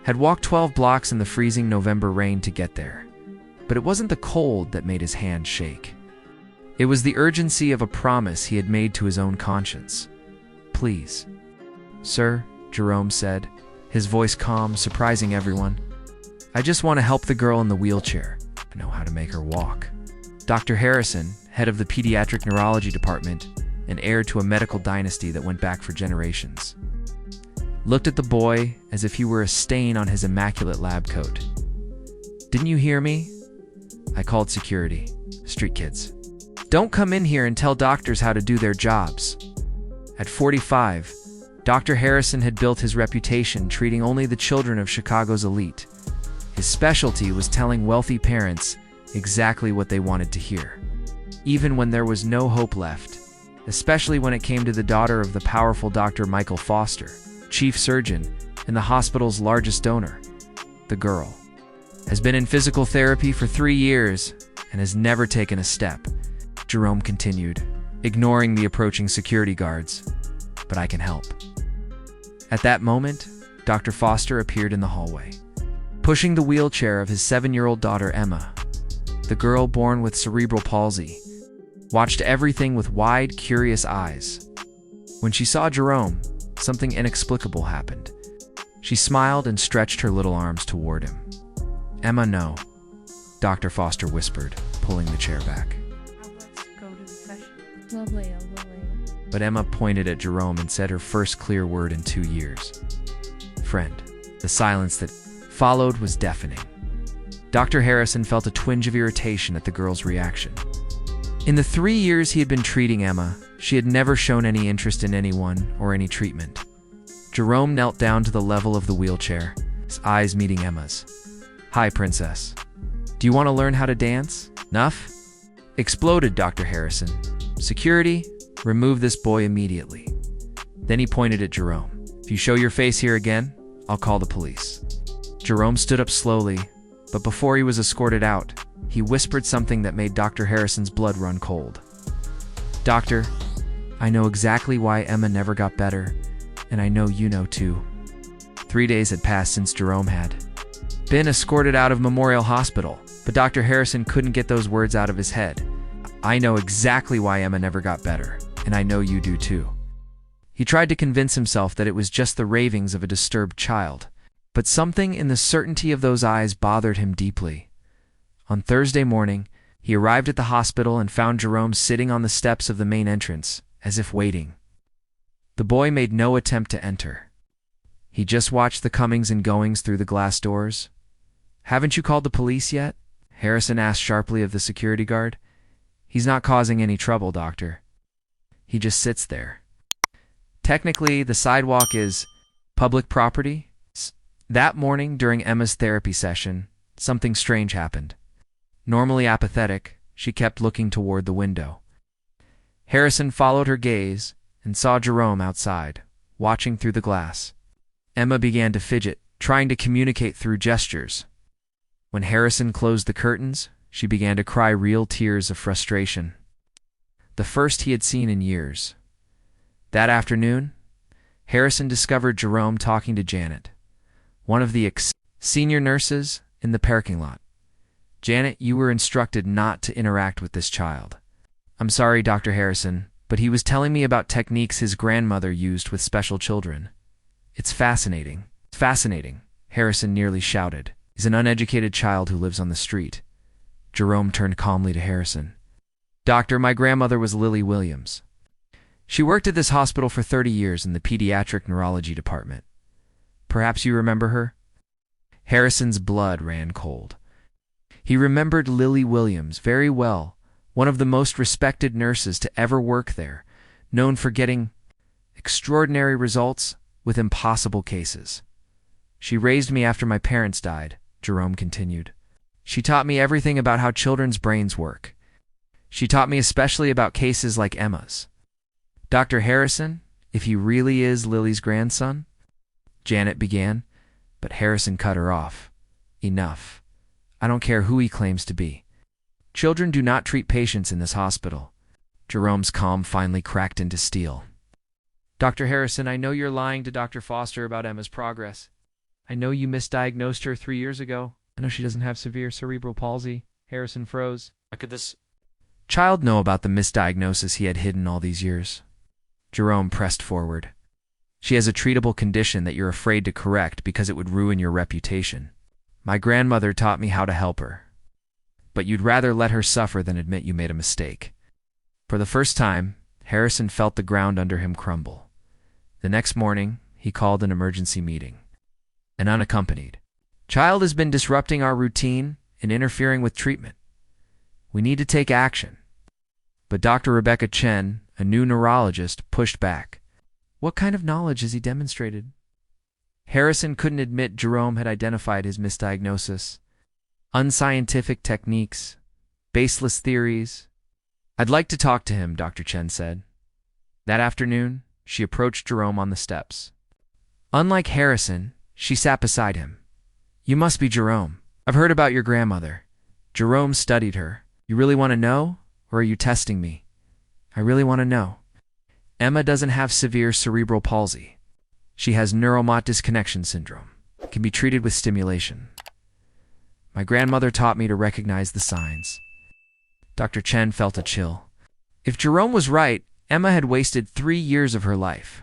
had walked 12 blocks in the freezing November rain to get there. But it wasn't the cold that made his hand shake. It was the urgency of a promise he had made to his own conscience. "Please." "Sir," Jerome said, his voice calm, surprising everyone. "I just want to help the girl in the wheelchair. I know how to make her walk." Dr. Harrison, head of the pediatric neurology department and heir to a medical dynasty that went back for generations, looked at the boy as if he were a stain on his immaculate lab coat. "Didn't you hear me? I called security. Street kids. Don't come in here and tell doctors how to do their jobs." At 45, Dr. Harrison had built his reputation treating only the children of Chicago's elite. His specialty was telling wealthy parents exactly what they wanted to hear, even when there was no hope left, especially when it came to the daughter of the powerful Dr. Michael Foster, chief surgeon and the hospital's largest donor. The girl has been in physical therapy for 3 years and has never taken a step, Jerome continued, ignoring the approaching security guards. "But I can help." At that moment, Dr. Foster appeared in the hallway, pushing the wheelchair of his 7-year-old daughter Emma. The girl, born with cerebral palsy, watched everything with wide, curious eyes. When she saw Jerome, something inexplicable happened. She smiled and stretched her little arms toward him. "Emma, no," Dr. Foster whispered, pulling the chair back. Let's go to the session. Lovely, oh, Lily. But Emma pointed at Jerome and said her first clear word in 2 years. "Friend." The silence that followed was deafening. Dr. Harrison felt a twinge of irritation at the girl's reaction. In the 3 years he had been treating Emma, she had never shown any interest in anyone or any treatment. Jerome knelt down to the level of the wheelchair, his eyes meeting Emma's. "Hi, princess. Do you want to learn how to dance?" "Enough?" exploded Dr. Harrison. "Security, remove this boy immediately." Then he pointed at Jerome. "If you show your face here again, I'll call the police." Jerome stood up slowly, but before he was escorted out, he whispered something that made Dr. Harrison's blood run cold. "Doctor, I know exactly why Emma never got better, and I know you know too." 3 days had passed since Jerome had been escorted out of Memorial Hospital, but Dr. Harrison couldn't get those words out of his head. "I know exactly why Emma never got better, and I know you do too." He tried to convince himself that it was just the ravings of a disturbed child, but something in the certainty of those eyes bothered him deeply. On Thursday morning, he arrived at the hospital and found Jerome sitting on the steps of the main entrance, as if waiting. The boy made no attempt to enter. He just watched the comings and goings through the glass doors. "Haven't you called the police yet?" Harrison asked sharply of the security guard. "He's not causing any trouble, doctor. He just sits there. Technically, the sidewalk is public property." That morning, during Emma's therapy session, something strange happened. Normally apathetic, she kept looking toward the window. Harrison followed her gaze and saw Jerome outside, watching through the glass. Emma began to fidget, trying to communicate through gestures. When Harrison closed the curtains, she began to cry real tears of frustration. The first he had seen in years. That afternoon, Harrison discovered Jerome talking to Janet, one of the senior nurses, in the parking lot. "Janet, you were instructed not to interact with this child." "I'm sorry, Dr. Harrison, but he was telling me about techniques his grandmother used with special children." "It's fascinating." "Fascinating," Harrison nearly shouted. "He's an uneducated child who lives on the street." Jerome turned calmly to Harrison. "Doctor, my grandmother was Lily Williams. She worked at this hospital for 30 years in the pediatric neurology department. Perhaps you remember her?" Harrison's blood ran cold. He remembered Lily Williams very well, one of the most respected nurses to ever work there, known for getting extraordinary results with impossible cases. "She raised me after my parents died," Jerome continued. "She taught me everything about how children's brains work. She taught me especially about cases like Emma's." "Dr. Harrison, if he really is Lily's grandson?" Janet began, but Harrison cut her off. "Enough. I don't care who he claims to be. Children do not treat patients in this hospital." Jerome's calm finally cracked into steel. "Dr. Harrison, I know you're lying to Dr. Foster about Emma's progress. I know you misdiagnosed her 3 years ago. I know she doesn't have severe cerebral palsy. Harrison froze. How could this child know about the misdiagnosis he had hidden all these years? Jerome pressed forward. She has a treatable condition that you're afraid to correct because it would ruin your reputation. My grandmother taught me how to help her. But you'd rather let her suffer than admit you made a mistake. For the first time, Harrison felt the ground under him crumble. The next morning, he called an emergency meeting. An unaccompanied child has been disrupting our routine and interfering with treatment. We need to take action. But Dr. Rebecca Chen, a new neurologist, pushed back. What kind of knowledge has he demonstrated? Harrison couldn't admit Jerome had identified his misdiagnosis. Unscientific techniques, baseless theories. I'd like to talk to him, Dr. Chen said. That afternoon, she approached Jerome on the steps. Unlike Harrison, she sat beside him. You must be Jerome. I've heard about your grandmother. Jerome studied her. You really want to know, or are you testing me? I really want to know. Emma doesn't have severe cerebral palsy. She has neuromod disconnection syndrome. It can be treated with stimulation. My grandmother taught me to recognize the signs. Dr. Chen felt a chill. If Jerome was right, Emma had wasted 3 years of her life.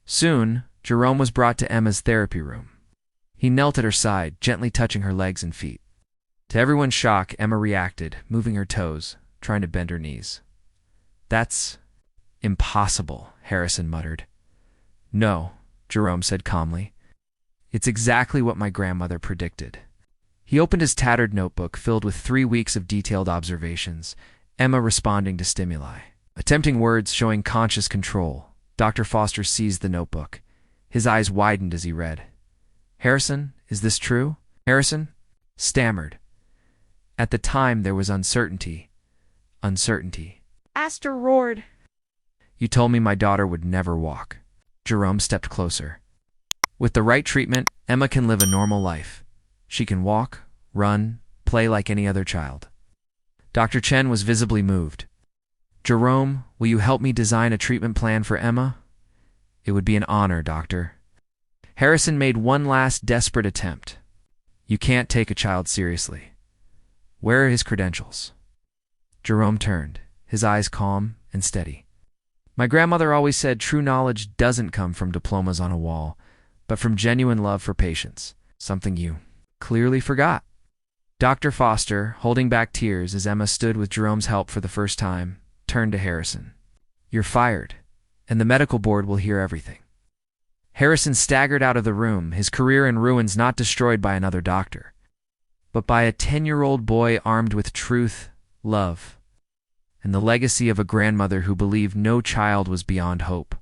Soon, Jerome was brought to Emma's therapy room. He knelt at her side, gently touching her legs and feet. To everyone's shock, Emma reacted, moving her toes, trying to bend her knees. That's impossible, Harrison muttered. No, Jerome said calmly. It's exactly what my grandmother predicted. He opened his tattered notebook filled with 3 weeks of detailed observations, Emma responding to stimuli. Attempting words showing conscious control, Dr. Foster seized the notebook. His eyes widened as he read. Harrison, is this true? Harrison stammered. At the time, there was uncertainty. Uncertainty. Aster roared. You told me my daughter would never walk. Jerome stepped closer. With the right treatment, Emma can live a normal life. She can walk, run, play like any other child. Dr. Chen was visibly moved. Jerome, will you help me design a treatment plan for Emma? It would be an honor, doctor. Harrison made one last desperate attempt. You can't take a child seriously. Where are his credentials? Jerome turned, his eyes calm and steady. My grandmother always said true knowledge doesn't come from diplomas on a wall, but from genuine love for patients, something you clearly forgot. Dr. Foster, holding back tears as Emma stood with Jerome's help for the first time, turned to Harrison. You're fired, and the medical board will hear everything. Harrison staggered out of the room, his career in ruins not destroyed by another doctor, but by a 10-year-old boy armed with truth, love, and the legacy of a grandmother who believed no child was beyond hope.